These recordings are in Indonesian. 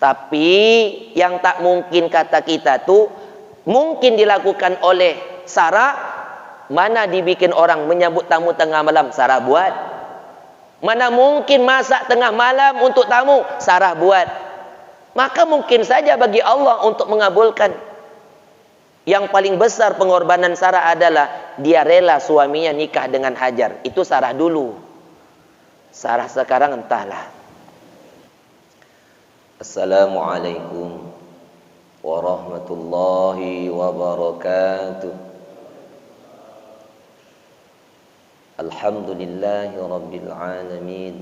Tapi yang tak mungkin kata kita tuh mungkin dilakukan oleh Sarah. Mana dibikin orang menyambut tamu tengah malam, Sarah buat. Mana mungkin masak tengah malam untuk tamu, Sarah buat. Maka mungkin saja bagi Allah untuk mengabulkan. Yang paling besar pengorbanan Sarah adalah dia rela suaminya nikah dengan Hajar. Itu Sarah dulu. Sarah sekarang entahlah. Assalamualaikum warahmatullahi wabarakatuh. Alhamdulillahi rabbil alamin.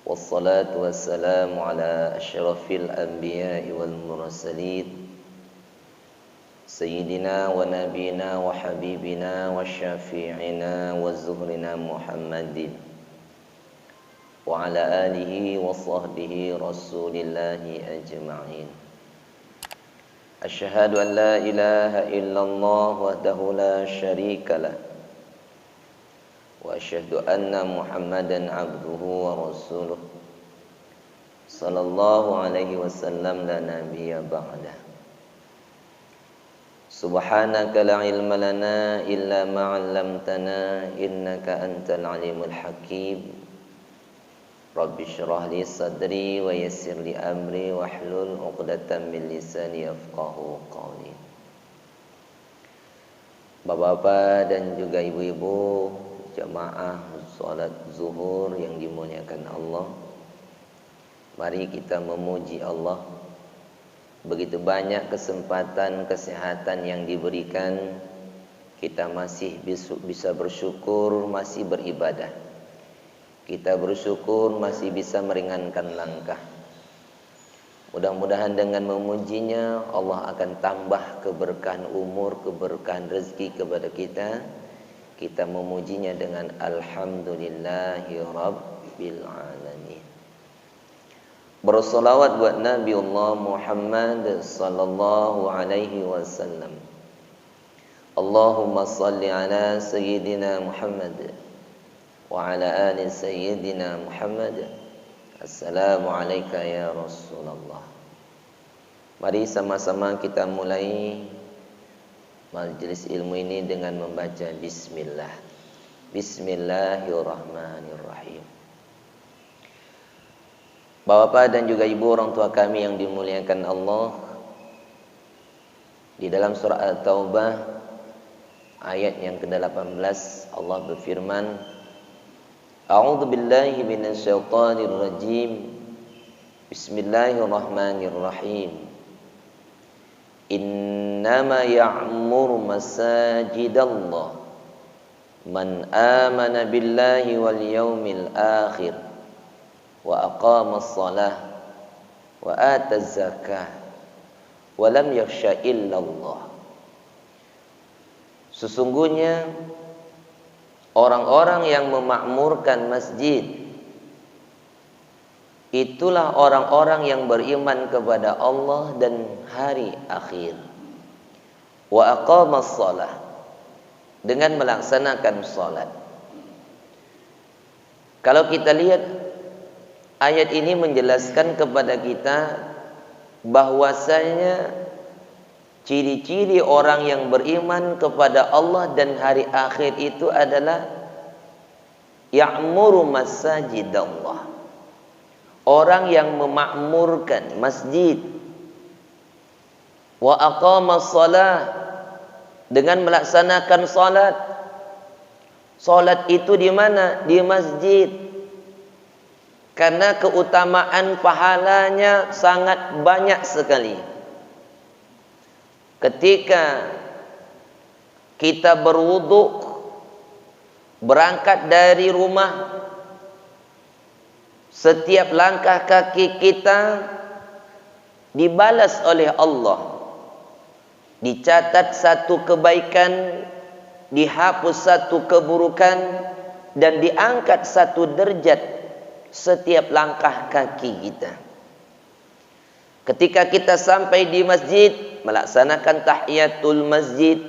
Wassalatu wassalamu ala asyrafil anbiya'i wal mursalin, Sayyidina wa nabina wa habibina wa syafi'ina wa zuhrina Muhammadin wa ala alihi wa sahbihi rasulillahi ajma'in. Asyhadu an la ilaha illallah wahdahu la syarika lah, wa asyhadu anna Muhammadan abduhu wa rasuluh sallallahu alaihi wasallam la nabiyya ba'dah. Subhanaka la ilma lana illa ma 'allamtana innaka antal alimul hakim. Rabbi shrah li sadri wa yassir li amri wahlul 'uqdatam min lisani yafqahu qawli. Bapak-bapak dan juga ibu-ibu jamaah salat zuhur yang dimuliakan Allah, mari kita memuji Allah. Begitu banyak kesempatan kesehatan yang diberikan, kita masih bisa bersyukur, masih beribadah. Kita bersyukur masih bisa meringankan langkah. Mudah-mudahan dengan memujinya Allah akan tambah keberkahan umur, keberkahan rezeki kepada kita. Kita memujinya dengan alhamdulillahi rabbil alamin. Bersolawat buat Nabi Allah Muhammad sallallahu alaihi wasallam. Allahumma salli ala sayyidina Muhammad wa ala ali sayyidina Muhammad. Assalamu alayka ya Rasulullah. Mari sama-sama kita mulai majlis ilmu ini dengan membaca bismillah. Bismillahirrahmanirrahim. Bapak dan juga ibu orang tua kami yang dimuliakan Allah, di dalam surah At-Taubah ayat yang ke-18 Allah berfirman, A'udzu billahi minasyaitonir rajim. Bismillahirrahmanirrahim. Innama ya'muru masajidallah man amana billahi wal yawmil akhir wa aqamas shalah wa ataz zakah wa lam yakhsha illallah. Sesungguhnya orang-orang yang memakmurkan masjid itulah orang-orang yang beriman kepada Allah dan hari akhir. Wa aqamas shalah, dengan melaksanakan salat. Kalau kita lihat ayat ini menjelaskan kepada kita bahwasanya ciri-ciri orang yang beriman kepada Allah dan hari akhir itu adalah ya'muru masajidallah, orang yang memakmurkan masjid. Wa aqamas shalah, dengan melaksanakan salat. Salat itu di mana? Di masjid. Karena keutamaan pahalanya sangat banyak sekali. Ketika kita berwudu, berangkat dari rumah, setiap langkah kaki kita dibalas oleh Allah. Dicatat satu kebaikan, dihapus satu keburukan, dan diangkat satu derajat setiap langkah kaki kita. Ketika kita sampai di masjid, melaksanakan tahiyatul masjid.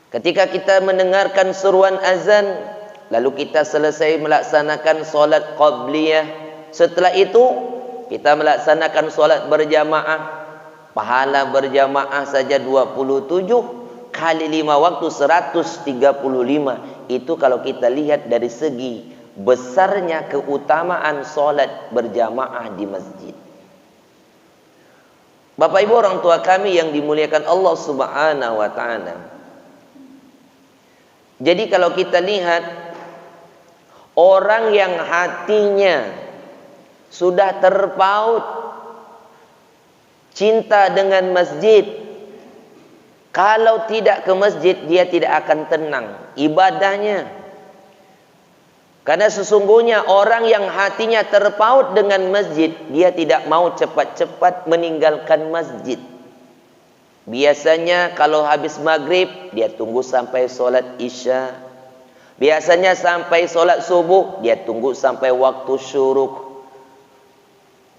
Ketika kita mendengarkan seruan azan, lalu kita selesai melaksanakan solat qabliyah. Setelah itu kita melaksanakan solat berjamaah, pahala berjamaah saja 27 kali 5 waktu 135. Itu kalau kita lihat dari segi besarnya keutamaan solat berjamaah di masjid. Bapak ibu orang tua kami yang dimuliakan Allah subhanahu wa ta'ala. Jadi kalau kita lihat orang yang hatinya sudah terpaut cinta dengan masjid, kalau tidak ke masjid dia tidak akan tenang ibadahnya. Karena sesungguhnya orang yang hatinya terpaut dengan masjid, dia tidak mau cepat-cepat meninggalkan masjid. Biasanya kalau habis maghrib, dia tunggu sampai solat isya. Biasanya sampai solat subuh, dia tunggu sampai waktu syuruk.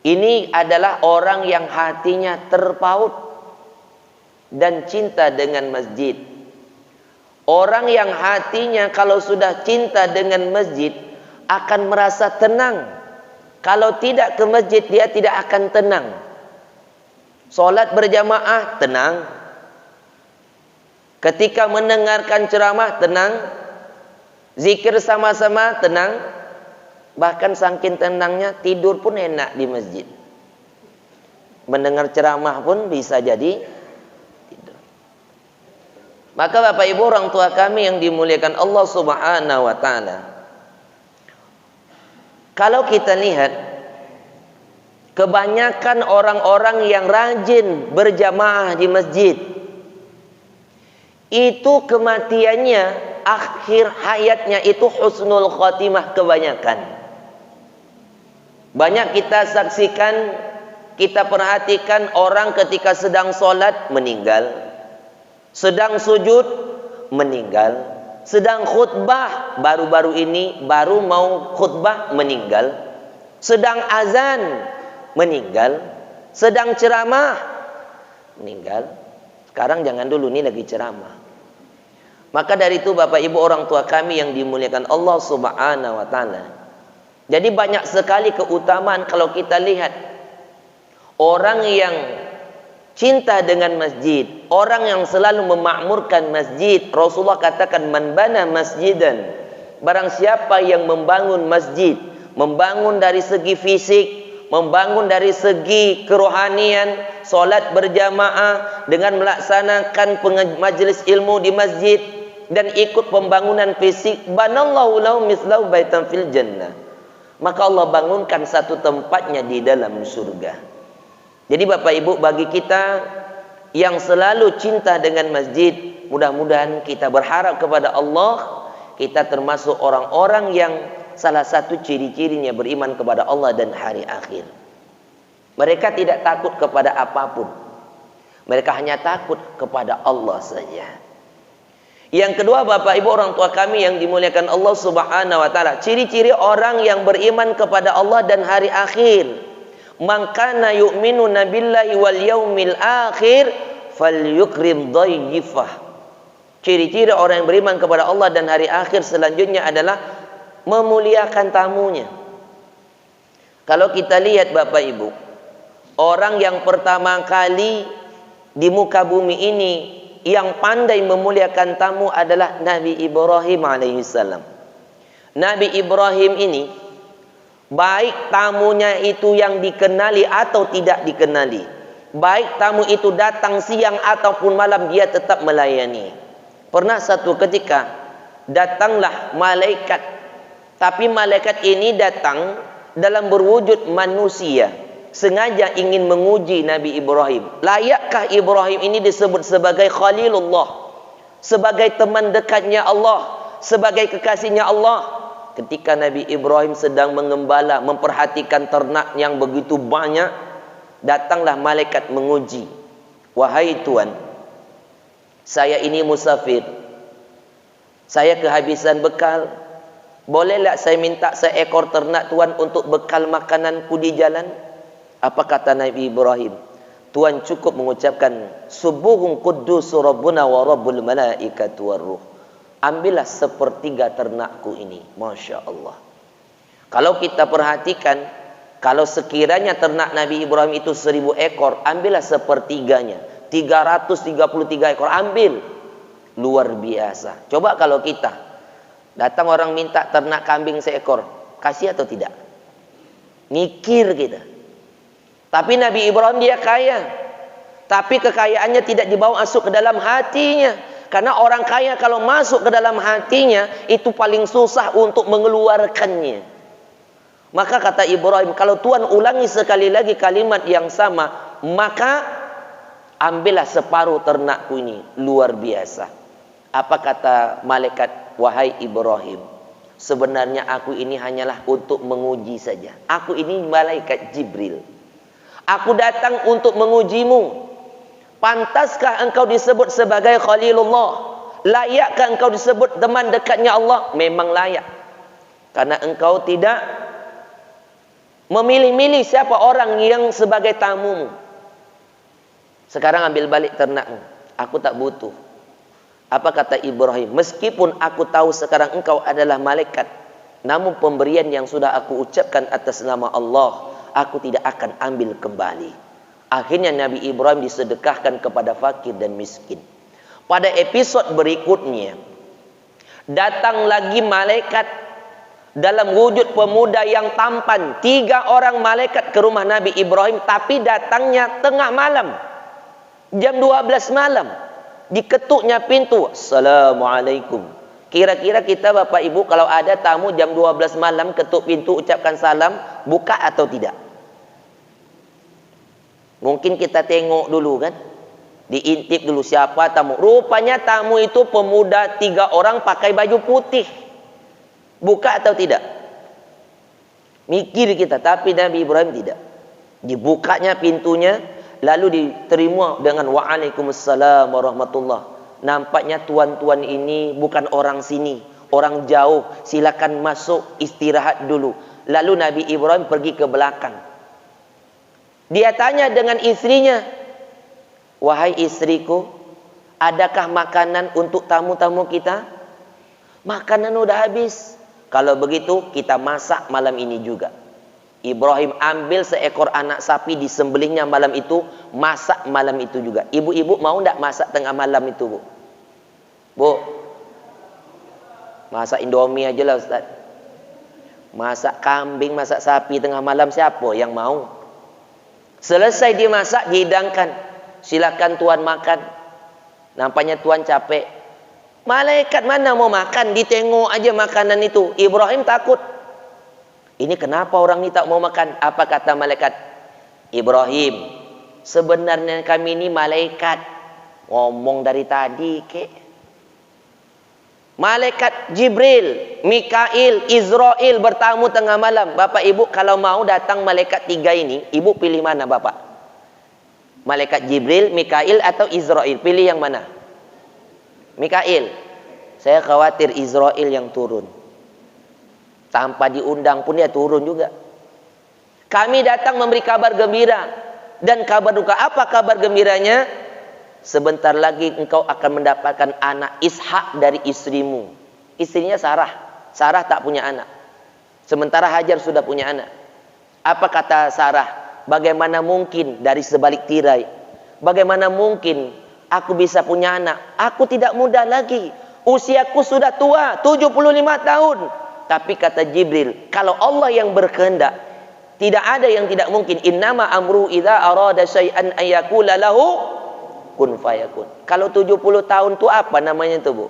Ini adalah orang yang hatinya terpaut dan cinta dengan masjid. Orang yang hatinya kalau sudah cinta dengan masjid akan merasa tenang. Kalau tidak ke masjid dia tidak akan tenang. Solat berjamaah tenang. Ketika mendengarkan ceramah tenang. Zikir sama-sama tenang. Bahkan saking tenangnya tidur pun enak di masjid. Mendengar ceramah pun bisa jadi Maka Bapak Ibu orang tua kami yang dimuliakan Allah subhanahu wa ta'ala, kalau kita lihat kebanyakan orang-orang yang rajin berjamaah di masjid, itu kematiannya akhir hayatnya itu husnul khotimah kebanyakan. Banyak kita saksikan, kita perhatikan orang ketika sedang sholat meninggal, sedang sujud meninggal, sedang khutbah baru-baru ini baru mau khutbah meninggal, sedang azan meninggal, sedang ceramah meninggal. Sekarang jangan dulu, ini lagi ceramah. Maka dari itu Bapak Ibu orang tua kami yang dimuliakan Allah subhanahu wa ta'ala, jadi banyak sekali keutamaan kalau kita lihat orang yang cinta dengan masjid, orang yang selalu memakmurkan masjid. Rasulullah katakan, man bana masjidan, barang siapa yang membangun masjid, membangun dari segi fisik, membangun dari segi kerohanian, solat berjamaah dengan melaksanakan majelis ilmu di masjid dan ikut pembangunan fisik, banallahu lahu mislahu baitan fil jannah, maka Allah bangunkan satu tempatnya di dalam surga. Jadi Bapak Ibu, bagi kita yang selalu cinta dengan masjid, mudah-mudahan kita berharap kepada Allah, kita termasuk orang-orang yang salah satu ciri-cirinya beriman kepada Allah dan hari akhir. Mereka tidak takut kepada apapun, mereka hanya takut kepada Allah saja. Yang kedua Bapak Ibu orang tua kami yang dimuliakan Allah subhanahu wa ta'ala, ciri-ciri orang yang beriman kepada Allah dan hari akhir, man kana yu'minu billahi wal yaumil akhir falyukrim dhaifah. Ciri-ciri orang yang beriman kepada Allah dan hari akhir selanjutnya adalah memuliakan tamunya. Kalau kita lihat Bapak Ibu, orang yang pertama kali di muka bumi ini yang pandai memuliakan tamu adalah Nabi Ibrahim alaihissalam. Nabi Ibrahim ini, baik tamunya itu yang dikenali atau tidak dikenali, baik tamu itu datang siang ataupun malam, dia tetap melayani. Pernah satu ketika datanglah malaikat, tapi malaikat ini datang dalam berwujud manusia, sengaja ingin menguji Nabi Ibrahim. Layakkah Ibrahim ini disebut sebagai Khalilullah, sebagai teman dekatnya Allah, sebagai kekasihnya Allah? Ketika Nabi Ibrahim sedang mengembala, memperhatikan ternak yang begitu banyak, datanglah malaikat menguji. Wahai Tuan, saya ini musafir, saya kehabisan bekal, bolehlah saya minta seekor ternak Tuan untuk bekal makananku di jalan? Apa kata Nabi Ibrahim? Tuan cukup mengucapkan subuhun quddus rabbuna wa rabbul malaikati warruh. Ambillah sepertiga ternakku ini. Masya Allah. Kalau kita perhatikan, Kalau sekiranya ternak Nabi Ibrahim itu 1000 ekor, ambillah sepertiganya. 333 ekor, ambil. Luar biasa. Coba kalau kita, datang orang minta ternak kambing seekor, kasih atau tidak? Mikir kita. Tapi Nabi Ibrahim dia kaya. Tapi kekayaannya tidak dibawa masuk ke dalam hatinya. Karena orang kaya kalau masuk ke dalam hatinya, itu paling susah untuk mengeluarkannya. Maka kata Ibrahim, kalau Tuhan ulangi sekali lagi kalimat yang sama, maka ambillah separuh ternakku ini. Luar biasa. Apa kata malaikat? Wahai Ibrahim, sebenarnya aku ini hanyalah untuk menguji saja. Aku ini malaikat Jibril. Aku datang untuk mengujimu. Pantaskah engkau disebut sebagai Khalilullah? Layakkah engkau disebut teman dekatnya Allah? Memang layak. Karena engkau tidak memilih-milih siapa orang yang sebagai tamumu. Sekarang ambil balik ternakmu. Aku tak butuh. Apa kata Ibrahim? Meskipun aku tahu sekarang engkau adalah malaikat, namun pemberian yang sudah aku ucapkan atas nama Allah, aku tidak akan ambil kembali. Akhirnya Nabi Ibrahim disedekahkan kepada fakir dan miskin. Pada episode berikutnya, datang lagi malaikat dalam wujud pemuda yang tampan. 3 orang malaikat ke rumah Nabi Ibrahim, tapi datangnya tengah malam, jam 12 malam. Diketuknya pintu. Assalamualaikum. Kira-kira kita Bapak Ibu kalau ada tamu jam 12 malam ketuk pintu ucapkan salam, buka atau tidak? Mungkin kita tengok dulu kan, diintip dulu siapa tamu. Rupanya tamu itu pemuda 3 orang pakai baju putih. Buka atau tidak? Mikir kita. Tapi Nabi Ibrahim tidak. Dibukanya pintunya, lalu diterima dengan waalaikumsalam warahmatullah. Nampaknya tuan-tuan ini bukan orang sini, orang jauh. Silakan masuk, istirahat dulu. Lalu Nabi Ibrahim pergi ke belakang. Dia tanya dengan istrinya, wahai istriku, adakah makanan untuk tamu-tamu kita? Makanan udah habis. Kalau begitu kita masak malam ini juga. Ibrahim ambil seekor anak sapi, disembelihnya malam itu, masak malam itu juga. Ibu-ibu mau tidak masak tengah malam itu, Bu? Bu, masak Indomie aja lah Ustaz. Masak kambing, masak sapi tengah malam, siapa yang mau? Selesai dimasak, dihidangkan. Silakan tuan makan. Nampaknya tuan capek. Malaikat mana mau makan? Ditengok aja makanan itu. Ibrahim takut. Ini kenapa orang ini tak mau makan? Apa kata malaikat? Ibrahim, sebenarnya kami ini malaikat. Ngomong dari tadi kek. Malaikat Jibril, Mikail, Israel bertamu tengah malam. Bapak Ibu kalau mau datang malaikat 3 ini, Ibu pilih mana Bapak? Malaikat Jibril, Mikail atau Israel? Pilih yang mana? Mikail. Saya khawatir Israel yang turun. Tanpa diundang pun dia turun juga. Kami datang memberi kabar gembira dan kabar duka. Apa kabar gembiranya? Sebentar lagi engkau akan mendapatkan anak Ishak dari istrimu. Istrinya Sarah. Sarah tak punya anak. Sementara Hajar sudah punya anak. Apa kata Sarah? Bagaimana mungkin dari sebalik tirai? Bagaimana mungkin aku bisa punya anak? Aku tidak muda lagi. Usiaku sudah tua, 75 tahun. Tapi kata Jibril, kalau Allah yang berkehendak, tidak ada yang tidak mungkin. Innama amru idza arada syai'an ayyakula lahu kun fayakun. Kalau 70 tahun itu apa namanya itu, Bu?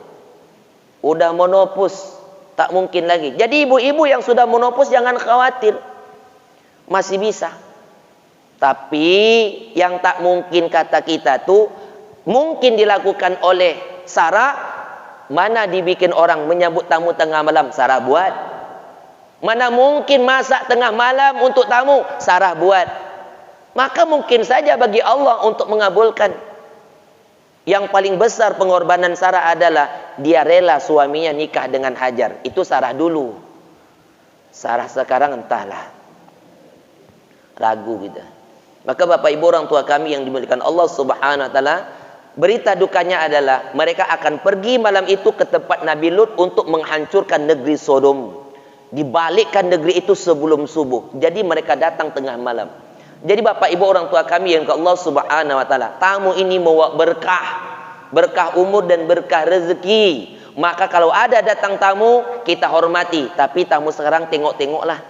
Udah monopus, tak mungkin lagi. Jadi ibu-ibu yang sudah monopus jangan khawatir. Masih bisa. Tapi yang tak mungkin kata kita tuh mungkin dilakukan oleh Sarah. Mana dibikin orang menyambut tamu tengah malam? Sarah buat. Mana mungkin masak tengah malam untuk tamu? Sarah buat. Maka mungkin saja bagi Allah untuk mengabulkan. Yang paling besar pengorbanan Sarah adalah dia rela suaminya nikah dengan Hajar. Itu Sarah dulu. Sarah sekarang entahlah. Ragu kita. Maka Bapak Ibu orang tua kami yang dimuliakan Allah Subhanahu wa taala, berita dukanya adalah mereka akan pergi malam itu ke tempat Nabi Lut untuk menghancurkan negeri Sodom. Dibalikkan negeri itu sebelum subuh. Jadi mereka datang tengah malam. Jadi bapak ibu orang tua kami yang ke Allah Subhanahu wa taala, tamu ini membawa berkah, berkah umur dan berkah rezeki. Maka kalau ada datang tamu, kita hormati. Tapi tamu sekarang tengok-tengoklah.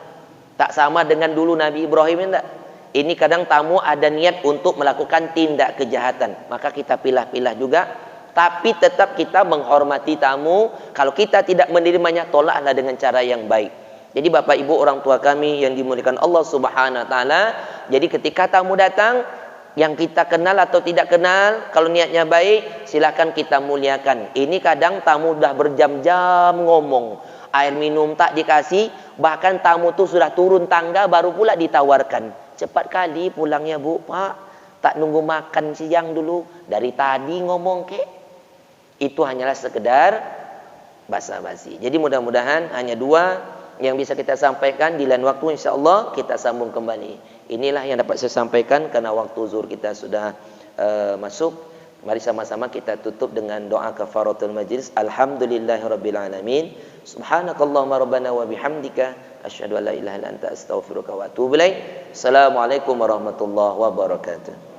Tak sama dengan dulu Nabi Ibrahim, enggak. Ini kadang tamu ada niat untuk melakukan tindak kejahatan. Maka kita pilah-pilah juga. Tapi tetap kita menghormati tamu. Kalau kita tidak menerimanya, tolaklah dengan cara yang baik. Jadi bapak ibu orang tua kami yang dimuliakan Allah Subhanahu wa taala, jadi ketika tamu datang, yang kita kenal atau tidak kenal, kalau niatnya baik, silakan kita muliakan. Ini kadang tamu sudah berjam-jam ngomong, air minum tak dikasih, bahkan tamu tu sudah turun tangga baru pula ditawarkan. Cepat kali pulangnya bu, pak, tak nunggu makan siang dulu, dari tadi ngomong kek. Itu hanyalah sekedar basa-basi. Jadi mudah-mudahan hanya dua yang bisa kita sampaikan. Di lain waktu insya-Allah kita sambung kembali. Inilah yang dapat saya sampaikan karena waktu zuhur kita sudah masuk. Mari sama-sama kita tutup dengan doa kafaratul majlis. Alhamdulillahirabbil alamin. Subhanakallahumma rabbana wa bihamdika asyhadu an la ilaha illa anta astaghfiruka wa atubu ilaik. Assalamualaikum warahmatullahi wabarakatuh.